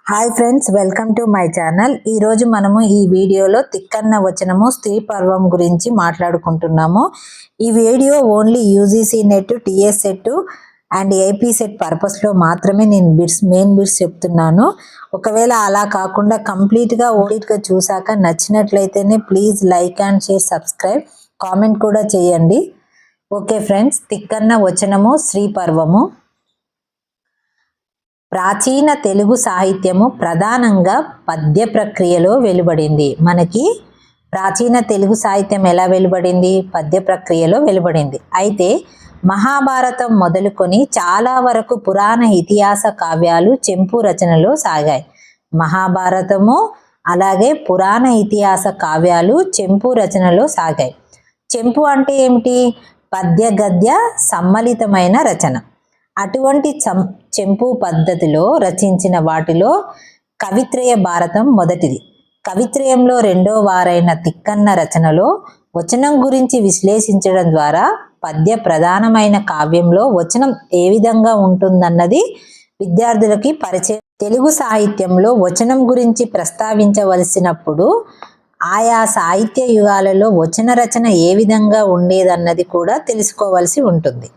Hi friends, welcome to my channel. ఈరోజు మనము ఈ వీడియోలో తిక్కన్న వచనము స్త్రీ పర్వం గురించి మాట్లాడుకుంటున్నాము. ఈ video only UGC NET, TS SET and AP SET పర్పస్లో మాత్రమే నేను మెయిన్ బిట్స్ చెప్తున్నాను. ఒకవేళ అలా కాకుండా కంప్లీట్గా చూసాక నచ్చినట్లయితేనే please like and share, subscribe, comment కూడా చేయండి. ఓకే ఫ్రెండ్స్, తిక్కన్న వచనము స్త్రీ పర్వము. ప్రాచీన తెలుగు సాహిత్యము ప్రధానంగా పద్య ప్రక్రియలో వెలువడింది. మనకి ప్రాచీన తెలుగు సాహిత్యం ఎలా వెలువడింది? పద్య ప్రక్రియలో వెలువడింది. అయితే మహాభారతం మొదలుకొని చాలా వరకు పురాణ ఇతిహాస కావ్యాలు చెంపు రచనలో సాగాయి. మహాభారతము అలాగే పురాణ ఇతిహాస కావ్యాలు చెంపు రచనలో సాగాయి. చెంపు అంటే ఏమిటి? పద్య గద్య సమ్మలితమైన రచన. అటువంటి చెంపు పద్ధతిలో రచించిన వాటిలో కవిత్రయ భారతం మొదటిది. కవిత్రయంలో రెండో వారైన తిక్కన్న రచనలో వచనం గురించి విశ్లేషించడం ద్వారా పద్య ప్రధానమైన కావ్యంలో వచనం ఏ విధంగా ఉంటుందన్నది విద్యార్థులకి పరిచయం. తెలుగు సాహిత్యంలో వచనం గురించి ప్రస్తావించవలసినప్పుడు ఆయా సాహిత్య యుగాలలో వచన రచన ఏ విధంగా ఉండేదన్నది కూడా తెలుసుకోవలసి ఉంటుంది.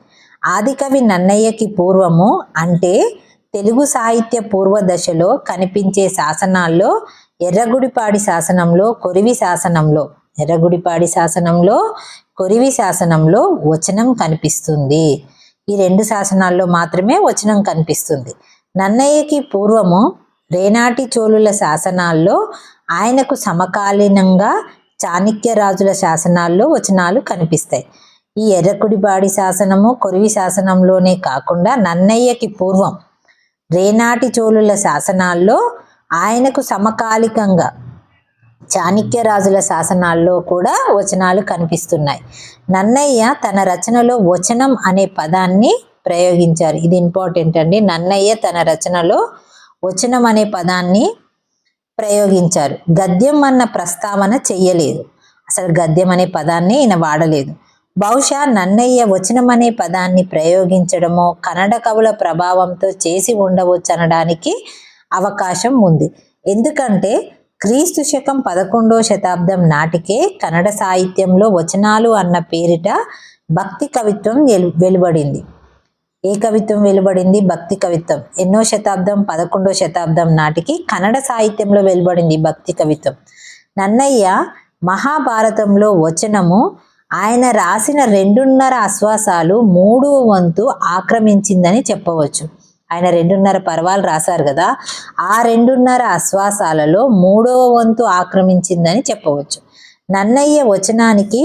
ఆదికవి నన్నయ్యకి పూర్వము అంటే తెలుగు సాహిత్య పూర్వ దశలో కనిపించే శాసనాల్లో ఎర్రగుడిపాడి శాసనంలో, కొరివి శాసనంలో వచనం కనిపిస్తుంది. ఈ రెండు శాసనాల్లో మాత్రమే వచనం కనిపిస్తుంది. నన్నయ్యకి పూర్వము రేనాటి చోళుల శాసనాల్లో, ఆయనకు సమకాలీనంగా చాణక్య రాజుల శాసనాల్లో వచనాలు కనిపిస్తాయి. ఈ ఎర్రకుడిపాడి శాసనము, కొరివి శాసనంలోనే కాకుండా నన్నయ్యకి పూర్వం రేనాటి చోళుల శాసనాల్లో, ఆయనకు సమకాలికంగా చాణక్య రాజుల శాసనాల్లో కూడా వచనాలు కనిపిస్తున్నాయి. నన్నయ్య తన రచనలో వచనం అనే పదాన్ని ప్రయోగించారు. ఇది ఇంపార్టెంట్ అండి. నన్నయ్య తన రచనలో వచనం అనే పదాన్ని ప్రయోగించారు. గద్యం అన్న ప్రస్తావన చెయ్యలేదు. అసలు గద్యం అనే పదాన్ని ఈయన వాడలేదు. బహుశా నన్నయ్య వచనం అనే పదాన్ని ప్రయోగించడమో కన్నడ కవుల ప్రభావంతో చేసి ఉండవచ్చు అనడానికి అవకాశం ఉంది. ఎందుకంటే క్రీస్తు శకం 11వ శతాబ్దం నాటికే కన్నడ సాహిత్యంలో వచనాలు అన్న పేరిట భక్తి కవిత్వం వెలువడింది. ఏ కవిత్వం వెలువడింది? భక్తి కవిత్వం. ఎన్నో శతాబ్దం? 11వ శతాబ్దం నాటికి కన్నడ సాహిత్యంలో వెలువడింది భక్తి కవిత్వం. నన్నయ్య మహాభారతంలో వచనము ఆయన రాసిన 2.5 ఆశ్వాసాలు 3వ వంతు ఆక్రమించిందని చెప్పవచ్చు. ఆయన 2.5 పర్వాలు రాశారు కదా, ఆ 2.5 ఆశ్వాసాలలో 3వ వంతు ఆక్రమించిందని చెప్పవచ్చు. నన్నయ్య వచనానికి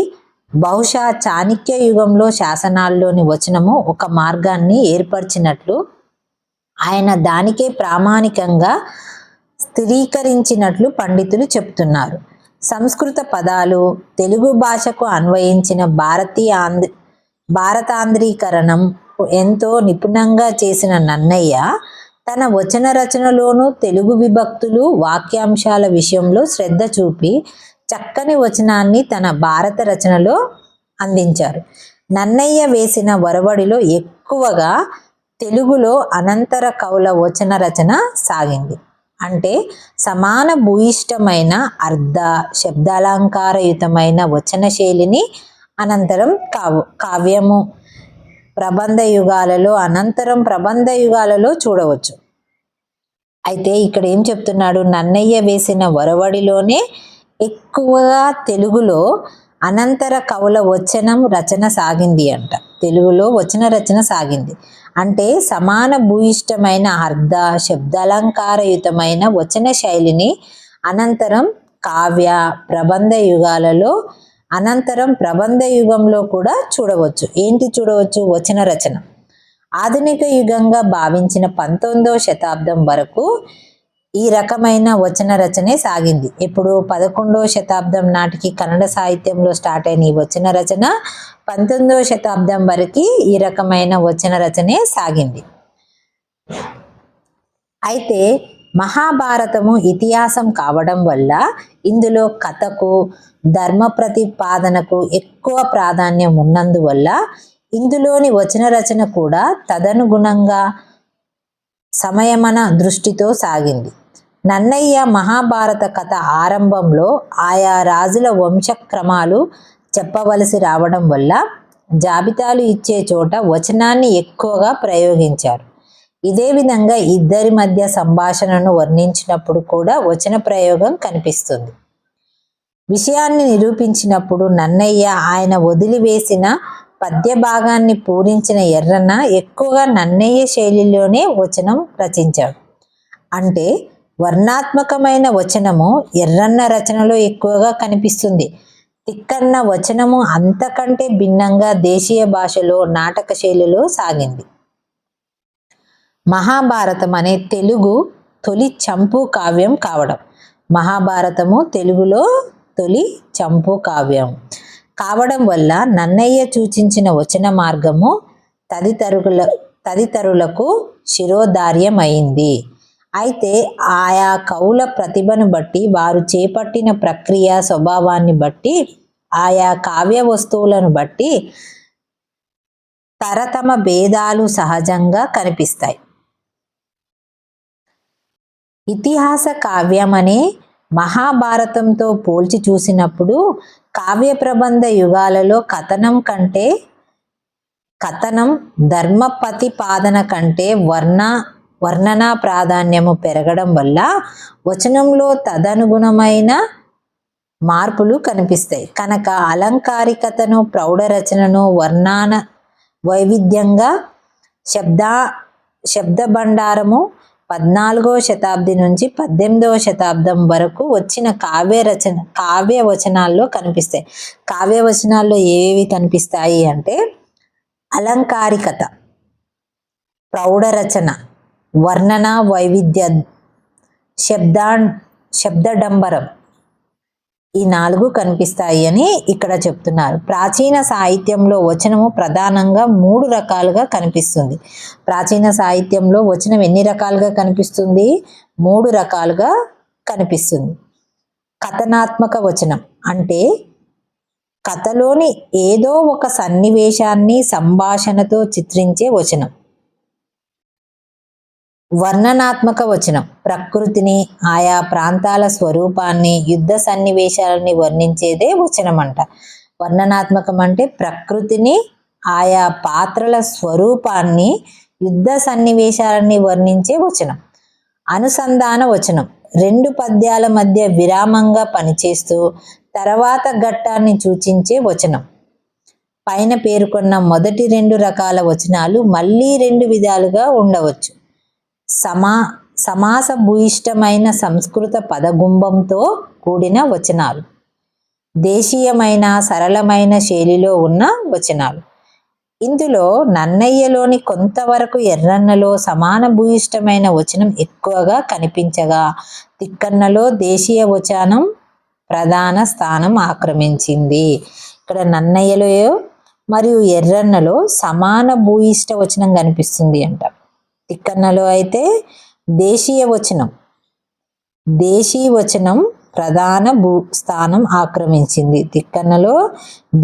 బహుశా చాణక్య యుగంలో శాసనాల్లోని వచనము ఒక మార్గాన్ని ఏర్పరిచినట్లు, ఆయన దానికే ప్రామాణికంగా స్థిరీకరించినట్లు పండితులు చెప్తున్నారు. సంస్కృత పదాలు తెలుగు భాషకు అన్వయించిన భారతాంధ్రీకరణం ఎంతో నిపుణంగా చేసిన నన్నయ్య తన వచన రచనలోనూ తెలుగు విభక్తులు, వాక్యాంశాల విషయంలో శ్రద్ధ చూపి చక్కని వచనాన్ని తన భారత రచనలో అందించారు. నన్నయ్య వేసిన వరవడిలో ఎక్కువగా తెలుగులో అనంతర కవుల వచన రచన సాగింది. అంటే సమాన భూయిష్టమైన అర్ధ శబ్దాలంకారయుతమైన వచన శైలిని అనంతరం కావ్యము ప్రబంధ యుగాలలో చూడవచ్చు. అయితే ఇక్కడ ఏం చెప్తున్నాడు? నన్నయ్య వేసిన వరవడిలోనే ఎక్కువగా తెలుగులో అనంతర కవుల వచనం రచన సాగింది అంట. తెలుగులో వచన రచన సాగింది అంటే సమాన భూయిష్టమైన అర్ధ శబ్దాలంకారయుతమైన వచన శైలిని అనంతరం కావ్య ప్రబంధ యుగాలలో, అనంతరం ప్రబంధ యుగంలో కూడా చూడవచ్చు. ఏంటి చూడవచ్చు? వచన రచన. ఆధునిక యుగంగా భావించిన 19వ శతాబ్దం వరకు ఈ రకమైన వచన రచనే సాగింది. ఇప్పుడు 11వ శతాబ్దం నాటికి కన్నడ సాహిత్యంలో స్టార్ట్ అయిన ఈ వచన రచన 19వ శతాబ్దం వరకు ఈ రకమైన వచన రచనే సాగింది. అయితే మహాభారతము ఇతిహాసం కావడం వల్ల ఇందులో కథకు, ధర్మ ప్రతిపాదనకు ఎక్కువ ప్రాధాన్యం ఉన్నందువల్ల ఇందులోని వచన రచన కూడా తదనుగుణంగా సమయమన దృష్టితో సాగింది. నన్నయ్య మహాభారత కథ ఆరంభంలో ఆయా రాజుల వంశక్రమాలు చెప్పవలసి రావడం వల్ల జాబితాలు ఇచ్చే చోట వచనాన్ని ఎక్కువగా ప్రయోగించారు. ఇదే విధంగా ఇద్దరి మధ్య సంభాషణను వర్ణించినప్పుడు కూడా వచన ప్రయోగం కనిపిస్తుంది. విషయాన్ని నిరూపించినప్పుడు నన్నయ్య ఆయన వదిలివేసిన పద్య భాగాన్ని పూరించిన ఎర్రన్న ఎక్కువగా నన్నయ్య శైలిలోనే వచనం రచించాడు. అంటే వర్ణాత్మకమైన వచనము ఎర్రన్న రచనలో ఎక్కువగా కనిపిస్తుంది. తిక్కన్న వచనము అంతకంటే భిన్నంగా దేశీయ భాషలో నాటక శైలిలో సాగింది. మహాభారతం అనే తెలుగు తొలి చంపు కావ్యం కావడం. మహాభారతము తెలుగులో తొలి చంపు కావ్యం కావడం వల్ల నన్నయ్య సూచించిన వచన మార్గము తదితరులకు శిరోధార్యమైంది. అయితే ఆయా కవుల ప్రతిభను బట్టి, వారు చేపట్టిన ప్రక్రియ స్వభావాన్ని బట్టి, ఆయా కావ్య వస్తువులను బట్టి తరతమ భేదాలు సహజంగా కనిపిస్తాయి. ఇతిహాస కావ్యమనే మహాభారతంతో పోల్చి చూసినప్పుడు కావ్య ప్రబంధ యుగాలలో కథనం ధర్మ ప్రతిపాదన కంటే వర్ణనా ప్రాధాన్యము పెరగడం వల్ల వచనంలో తదనుగుణమైన మార్పులు కనిపిస్తాయి. కనుక అలంకారికతను, ప్రౌఢరచనను, వర్ణాన వైవిధ్యంగా శబ్దభండారము 14వ శతాబ్ది నుంచి 18వ శతాబ్దం వరకు వచ్చిన కావ్య వచనాల్లో కనిపిస్తాయి. కావ్య వచనాల్లో ఏవేవి కనిపిస్తాయి అంటే అలంకారికత, ప్రౌఢరచన, వర్ణన వైవిధ్య, శబ్దడంబరం, ఈ 4 కనిపిస్తాయి అని ఇక్కడ చెప్తున్నారు. ప్రాచీన సాహిత్యంలో వచనము ప్రధానంగా 3 రకాలుగా కనిపిస్తుంది. ప్రాచీన సాహిత్యంలో వచనం ఎన్ని రకాలుగా కనిపిస్తుంది? 3 రకాలుగా కనిపిస్తుంది. కథనాత్మక వచనం అంటే కథలోని ఏదో ఒక సన్నివేశాన్ని సంభాషణతో చిత్రించే వచనం. వర్ణనాత్మక వచనం ప్రకృతిని, ఆయా ప్రాంతాల స్వరూపాన్ని, యుద్ధ సన్నివేశాలని వర్ణించేదే వచనం అంట. వర్ణనాత్మకం అంటే ప్రకృతిని, ఆయా పాత్రల స్వరూపాన్ని, యుద్ధ సన్నివేశాలని వర్ణించే వచనం. అనుసంధాన వచనం 2 పద్యాల మధ్య విరామంగా పనిచేస్తూ తర్వాత ఘట్టాన్ని సూచించే వచనం. పైన పేర్కొన్న మొదటి 2 రకాల వచనాలు మళ్ళీ 2 విధాలుగా ఉండవచ్చు. సమాస భూయిష్టమైన సంస్కృత పదగుంభంతో కూడిన వచనాలు, దేశీయమైన సరళమైన శైలిలో ఉన్న వచనాలు. ఇందులో నన్నయ్యలోని కొంతవరకు ఎర్రన్నలో సమాన భూయిష్టమైన వచనం ఎక్కువగా కనిపించగా, తిక్కన్నలో దేశీయ వచనం ప్రధాన స్థానం ఆక్రమించింది. ఇక్కడ నన్నయ్యలో మరియు ఎర్రన్నలో సమాన భూయిష్ట వచనం కనిపిస్తుంది అంట. తిక్కన్నలో అయితే దేశీ వచనం ప్రధాన స్థానం ఆక్రమించింది. తిక్కన్నలో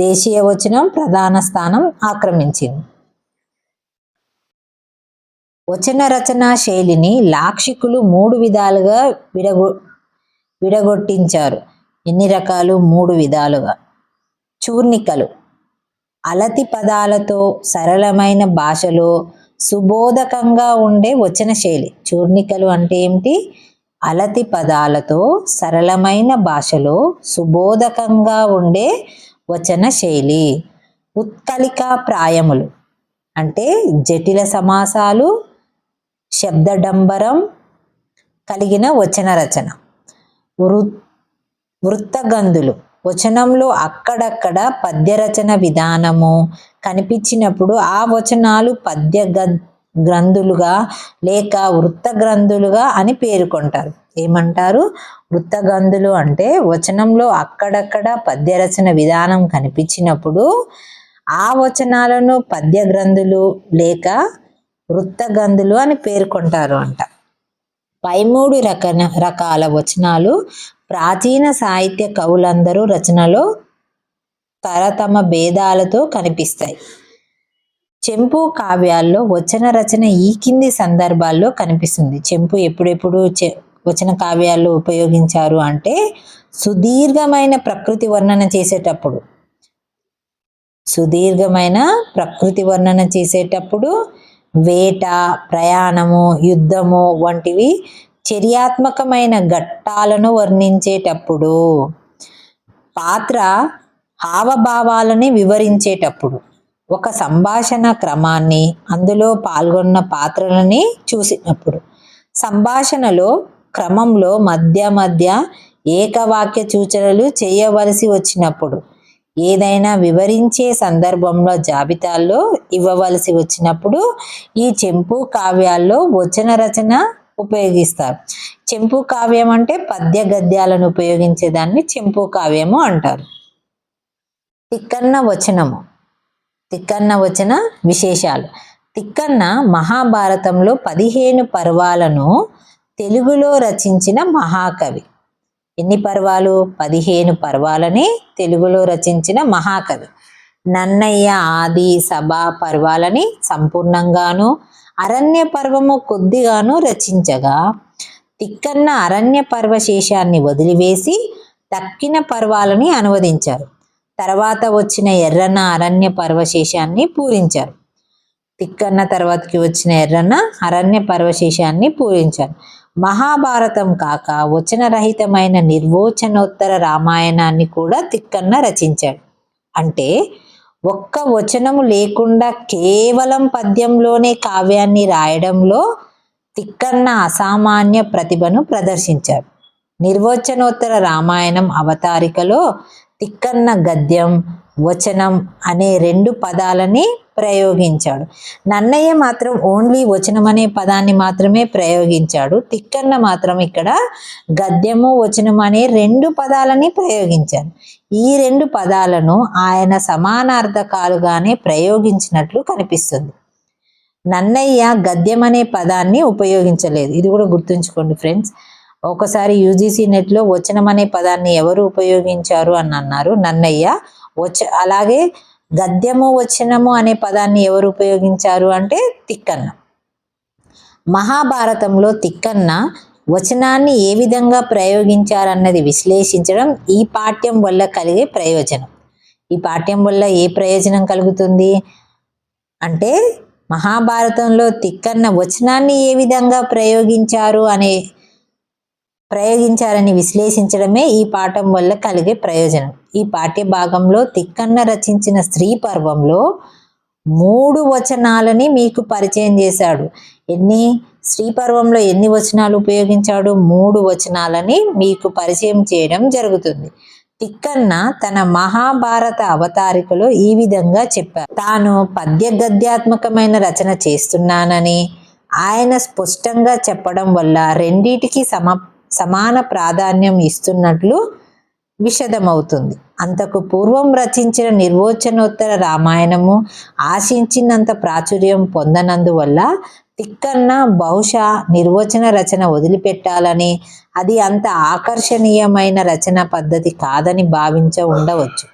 దేశీయ వచనం ప్రధాన స్థానం ఆక్రమించింది. వచన రచనా శైలిని లాక్షికులు 3 విధాలుగా విడగొట్టించారు. ఎన్ని రకాలు? 3 విధాలుగా. చూర్ణికలు అలతి పదాలతో సరళమైన భాషలో సుబోధకంగా ఉండే వచన శైలి. చూర్ణికలు అంటే ఏమిటి? అలతి పదాలతో సరళమైన భాషలో సుబోధకంగా ఉండే వచన శైలి. ఉత్కళిక ప్రాయములు అంటే జటిల సమాసాలు, శబ్దడంబరం కలిగిన వచన రచన. వృత్తగంధులు వచనంలో అక్కడక్కడ పద్యరచన విధానము కనిపించినప్పుడు ఆ వచనాలు పద్య గ్రంథులుగా లేక వృత్త గ్రంథులుగా అని పేర్కొంటారు. ఏమంటారు? వృత్తగంధులు అంటే వచనంలో అక్కడక్కడ పద్యరచన విధానం కనిపించినప్పుడు ఆ వచనాలను పద్య గ్రంథులు లేక వృత్తగంధులు అని పేర్కొంటారు అంట. పై 3 రకాల వచనాలు ప్రాచీన సాహిత్య కవులందరూ రచనలో తరతమ భేదాలతో కనిపిస్తాయి. చెంపు కావ్యాల్లో వచన రచన ఈ కింది సందర్భాల్లో కనిపిస్తుంది. చెంపు ఎప్పుడెప్పుడు వచన కావ్యాల్లో ఉపయోగించారు అంటే సుదీర్ఘమైన ప్రకృతి వర్ణన చేసేటప్పుడు, వేట, ప్రయాణము, యుద్ధము వంటివి చర్యాత్మకమైన ఘట్టాలను వర్ణించేటప్పుడు, పాత్ర హావభావాలని వివరించేటప్పుడు, ఒక సంభాషణ క్రమాన్ని, అందులో పాల్గొన్న పాత్రలని చూసినప్పుడు, సంభాషణలో క్రమంలో మధ్య ఏకవాక్య సూచనలు చేయవలసి వచ్చినప్పుడు, ఏదైనా వివరించే సందర్భంలో జాబితాల్లో ఇవ్వవలసి వచ్చినప్పుడు ఈ చెంపు కావ్యాల్లో వచన రచన ఉపయోగిస్తారు. చెంపు కావ్యం అంటే పద్య గద్యాలను ఉపయోగించే దాన్ని చెంపు కావ్యము అంటారు. తిక్కన్న వచన విశేషాలు. తిక్కన్న మహాభారతంలో 15 పర్వాలను తెలుగులో రచించిన మహాకవి. ఎన్ని పర్వాలు? 15 పర్వాలని తెలుగులో రచించిన మహాకవి. నన్నయ్య ఆది సభ పర్వాలని సంపూర్ణంగాను, అరణ్య పర్వము కొద్దిగాను రచించగా, తిక్కన్న అరణ్య పర్వశేషాన్ని వదిలివేసి తక్కిన పర్వాలని అనువదించారు. తర్వాత వచ్చిన ఎర్రన్న అరణ్య పర్వశేషాన్ని పూరించారు. తిక్కన్న తర్వాతకి వచ్చిన ఎర్రన్న అరణ్య పర్వశేషాన్ని పూరించారు. మహాభారతం కాక వచనరహితమైన నిర్వచనోత్తర రామాయణాన్ని కూడా తిక్కన్న రచించాడు. అంటే ఒక్క వచనము లేకుండా కేవలం పద్యంలోనే కావ్యాన్ని రాయడంలో తిక్కన్న అసామాన్య ప్రతిభను ప్రదర్శించాడు. నిర్వచనోత్తర రామాయణం అవతారికలో తిక్కన్న గద్యం, వచనం అనే 2 పదాలని ప్రయోగించాడు. నన్నయ్య మాత్రం ఓన్లీ వచనం అనే పదాన్ని మాత్రమే ప్రయోగించాడు. తిక్కన్న మాత్రం ఇక్కడ గద్యము, వచనం అనే 2 పదాలని ప్రయోగించాడు. ఈ 2 పదాలను ఆయన సమానార్థకాలుగానే ప్రయోగించినట్లు కనిపిస్తుంది. నన్నయ్య గద్యం అనే పదాన్ని ఉపయోగించలేదు. ఇది కూడా గుర్తుంచుకోండి ఫ్రెండ్స్. ఒకసారి యూజీసీ నెట్లో వచనం అనే పదాన్ని ఎవరు ఉపయోగించారు అని అన్నారు, నన్నయ్య. అలాగే గద్యము, వచనము అనే పదాన్ని ఎవరు ఉపయోగించారు అంటే తిక్కన్న. మహాభారతంలో తిక్కన్న వచనాన్ని ఏ విధంగా ప్రయోగించారన్నది విశ్లేషించడం ఈ పాఠ్యం వల్ల కలిగే ప్రయోజనం. ఈ పాఠ్యం వల్ల ఏ ప్రయోజనం కలుగుతుంది అంటే మహాభారతంలో తిక్కన్న వచనాన్ని ఏ విధంగా ప్రయోగించారని విశ్లేషించడమే ఈ పాఠం వల్ల కలిగే ప్రయోజనం. ఈ పాఠ్య భాగంలో తిక్కన్న రచించిన స్త్రీ పర్వంలో 3 వచనాలని మీకు పరిచయం చేశాడు. స్త్రీ పర్వంలో ఎన్ని వచనాలు ఉపయోగించాడు? 3 వచనాలని మీకు పరిచయం చేయడం జరుగుతుంది. తిక్కన్న తన మహాభారత అవతారికలో ఈ విధంగా చెప్పారు. తాను పద్య గద్యాత్మకమైన రచన చేస్తున్నానని ఆయన స్పష్టంగా చెప్పడం వల్ల రెండిటికి సమాన ప్రాధాన్యం ఇస్తున్నట్లు విశదమవుతుంది. అంతకు పూర్వం రచించిన నిర్వచనోత్తర రామాయణము ఆశించినంత ప్రాచుర్యం పొందనందువల్ల తిక్కన్న బహుశా నిర్వచన రచన వదిలిపెట్టాలని, అది అంత ఆకర్షణీయమైన రచన పద్ధతి కాదని ఉండవచ్చు.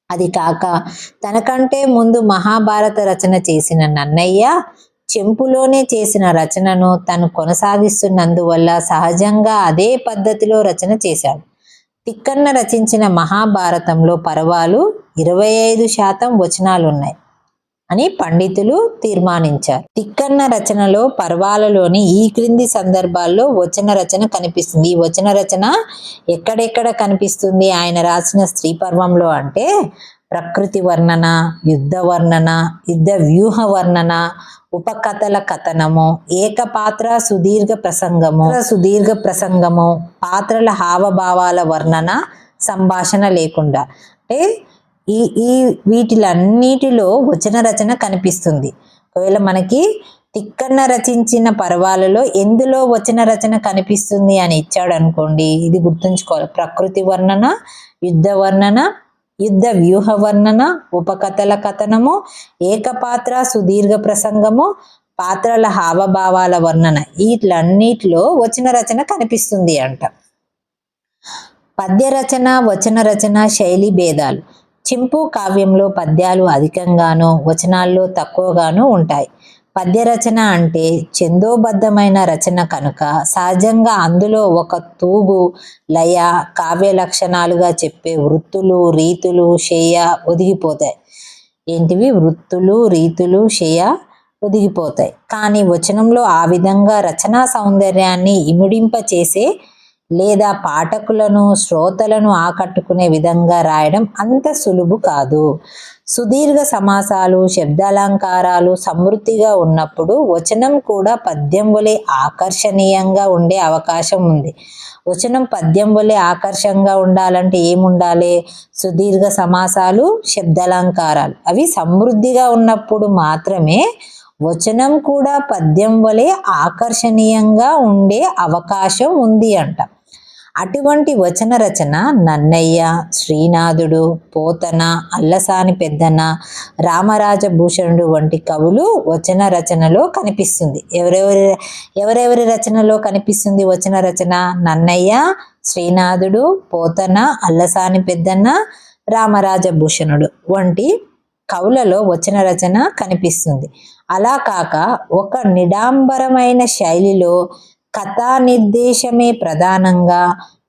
అది కాక తనకంటే ముందు మహాభారత రచన చేసిన నన్నయ్య చెంపులోనే చేసిన రచనను తను కొనసాగిస్తున్నందువల్ల సహజంగా అదే పద్ధతిలో రచన చేశాడు. తిక్కన్న రచించిన మహాభారతంలో పర్వాలు 25% వచనాలున్నాయి అని పండితులు తీర్మానించారు. తిక్కన్న రచనలో పర్వాలలోని ఈ క్రింది సందర్భాల్లో వచన రచన కనిపిస్తుంది. ఈ వచన రచన ఎక్కడెక్కడ కనిపిస్తుంది ఆయన రాసిన స్త్రీ పర్వంలో అంటే ప్రకృతి వర్ణన, యుద్ధ వర్ణన, యుద్ధ వ్యూహ వర్ణన, ఉపకథల కథనము, ఏకపాత్ర సుదీర్ఘ ప్రసంగము, పాత్రల హావభావాల వర్ణన, సంభాషణ లేకుండా. అంటే ఈ వీటిలన్నిటిలో వచన రచన కనిపిస్తుంది. ఒకవేళ మనకి తిక్కన్న రచించిన పర్వాలలో ఎందులో వచన రచన కనిపిస్తుంది అని ఇచ్చాడు అనుకోండి, ఇది గుర్తుంచుకోవాలి. ప్రకృతి వర్ణన, యుద్ధ వర్ణన, యుద్ధ వ్యూహ వర్ణన, ఉపకథల కథనము, ఏకపాత్ర సుదీర్ఘ ప్రసంగము, పాత్రల హావభావాల వర్ణన, వీటిలన్నిటిలో వచన రచన కనిపిస్తుంది అంట. పద్య రచన, వచన రచన శైలి భేదాలు. చెంపు కావ్యంలో పద్యాలు అధికంగాను, వచనాల్లో తక్కువగాను ఉంటాయి. పద్య రచన అంటే ఛందోబద్ధమైన రచన కనుక సహజంగా అందులో ఒక తూగు, లయ, కావ్య లక్షణాలుగా చెప్పే వృత్తులు, రీతులు, శేయ ఒదిగిపోతాయి. ఏంటివి? వృత్తులు, రీతులు, శేయ ఒదిగిపోతాయి. కానీ వచనంలో ఆ విధంగా రచనా సౌందర్యాన్ని ఇమిడింపచేసే లేదా పాఠకులను, శ్రోతలను ఆకట్టుకునే విధంగా రాయడం అంత సులువు కాదు. సుదీర్ఘ సమాసాలు, శబ్దాలంకారాలు సమృద్ధిగా ఉన్నప్పుడు వచనం కూడా పద్యం వలె ఆకర్షణీయంగా ఉండే అవకాశం ఉంది. వచనం పద్యం వలె ఆకర్షంగా ఉండాలంటే ఏముండాలి? సుదీర్ఘ సమాసాలు, శబ్దాలంకారాలు అవి సమృద్ధిగా ఉన్నప్పుడు మాత్రమే వచనం కూడా పద్యం వలె ఆకర్షణీయంగా ఉండే అవకాశం ఉంది అంట. అటువంటి వచన రచన నన్నయ్య, శ్రీనాథుడు, పోతన, అల్లసాని పెద్దన, రామరాజభూషణుడు వంటి కవులు వచన రచనలో కనిపిస్తుంది. ఎవరెవరి రచనలో కనిపిస్తుంది వచన రచన? నన్నయ్య, శ్రీనాథుడు, పోతన, అల్లసాని పెద్దన, రామరాజభూషణుడు వంటి కవులలో వచన రచన కనిపిస్తుంది. అలా కాక ఒక నిడాంబరమైన శైలిలో కథా నిర్దేశమే ప్రధానంగా,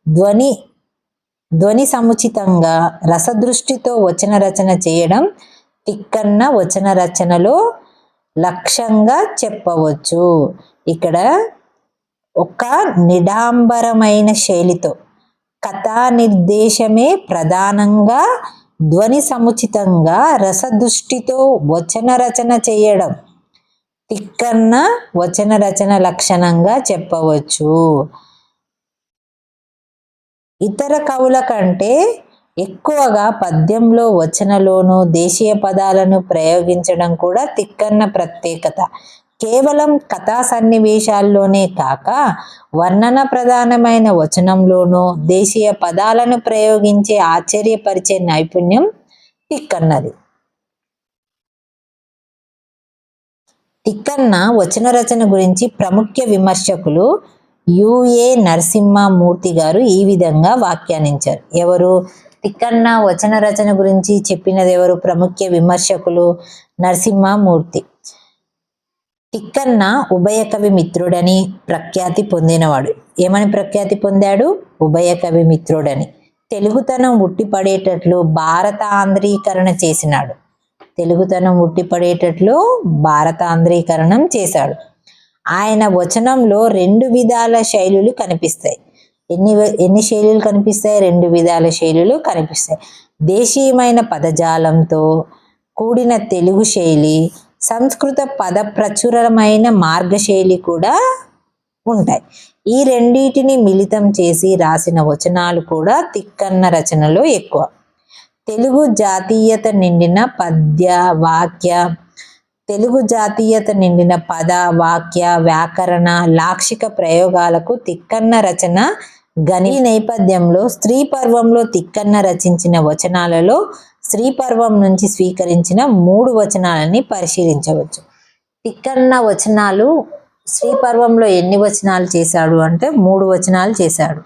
ధ్వని సముచితంగా, రసదృష్టితో వచన రచన చేయడం తిక్కన్న వచన రచనలో లక్ష్యంగా చెప్పవచ్చు. ఇక్కడ ఒక నిడాంబరమైన శైలితో, కథా నిర్దేశమే ప్రధానంగా, ధ్వని సముచితంగా, రసదృష్టితో వచన రచన చేయడం తిక్కన్న వచన రచన లక్షణంగా చెప్పవచ్చు. ఇతర కవుల కంటే ఎక్కువగా పద్యంలో, వచనలోనూ దేశీయ పదాలను ప్రయోగించడం కూడా తిక్కన్న ప్రత్యేకత. కేవలం కథా సన్నివేశాల్లోనే కాక వర్ణన ప్రధానమైన వచనంలోనూ దేశీయ పదాలను ప్రయోగించే ఆశ్చర్యపరిచే నైపుణ్యం తిక్కన్నది. తిక్కన్న వచన రచన గురించి ప్రముఖ విమర్శకులు యు.ఏ. నరసింహమూర్తి గారు ఈ విధంగా వ్యాఖ్యానించారు. ఎవరు? తిక్కన్న వచన రచన గురించి చెప్పినది ఎవరు? ప్రముఖ విమర్శకులు నరసింహమూర్తి. తిక్కన్న ఉభయ కవి మిత్రుడని ప్రఖ్యాతి పొందినవాడు. ఏమని ప్రఖ్యాతి పొందాడు? ఉభయ కవి మిత్రుడని. తెలుగుతనం ఉట్టిపడేటట్లు భారతాంధ్రీకరణ చేసినాడు. తెలుగుతనం ఉట్టిపడేటట్లు భారతాంధ్రీకరణం చేశాడు. ఆయన వచనంలో 2 విధాల శైలులు కనిపిస్తాయి. ఎన్ని శైలులు కనిపిస్తాయి? 2 విధాల శైలులు కనిపిస్తాయి. దేశీయమైన పదజాలంతో కూడిన తెలుగు శైలి, సంస్కృత పద ప్రచురమైన మార్గశైలి కూడా ఉంటాయి. ఈ రెండింటిని మిళితం చేసి రాసిన వచనాలు కూడా తిక్కన్న రచనలో ఎక్కువ. తెలుగు జాతీయత నిండిన పద, వాక్య, వ్యాకరణ, లాక్షిక ప్రయోగాలకు తిక్కన్న రచన గని. నేపథ్యంలో స్త్రీ పర్వంలో తిక్కన్న రచించిన వచనాలలో స్త్రీ పర్వం నుంచి స్వీకరించిన 3 వచనాలని పరిశీలించవచ్చు. తిక్కన్న వచనాలు స్త్రీ పర్వంలో ఎన్ని వచనాలు చేశాడు అంటే 3 వచనాలు చేశాడు.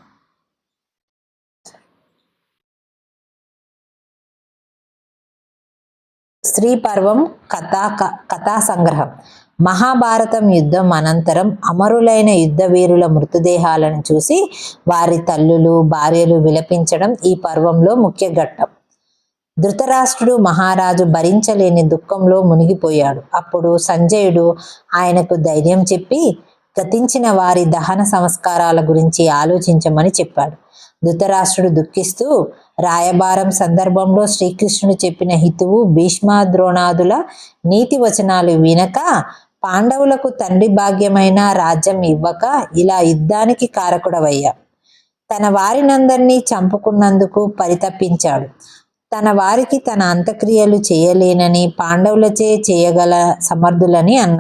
స్త్రీ పర్వం కథా సంగ్రహం. మహాభారతం యుద్ధం అనంతరం అమరులైన యుద్ధవీరుల మృతదేహాలను చూసి వారి తల్లులు, భార్యలు విలపించడం ఈ పర్వంలో ముఖ్య ఘట్టం. ధృతరాష్ట్రుడు మహారాజు భరించలేని దుఃఖంలో మునిగిపోయాడు. అప్పుడు సంజయుడు ఆయనకు ధైర్యం చెప్పి గతించిన వారి దహన సంస్కారాల గురించి ఆలోచించమని చెప్పాడు. ధృతరాష్ట్రుడు దుఃఖిస్తూ రాయబారం సందర్భంలో శ్రీకృష్ణుడు చెప్పిన హితువు, భీష్మ ద్రోణాదుల నీతి వచనాలు వినక, పాండవులకు తండ్రి భాగ్యమైన రాజ్యం ఇవ్వక ఇలా యుద్ధానికి కారకుడవయ్యా. తన వారినందరినీ చంపుకున్నందుకు పరితపించాడు. తన వారికి తన అంత్యక్రియలు చేయలేనని, పాండవులచే చేయగల సమర్థులని అన్నాడు.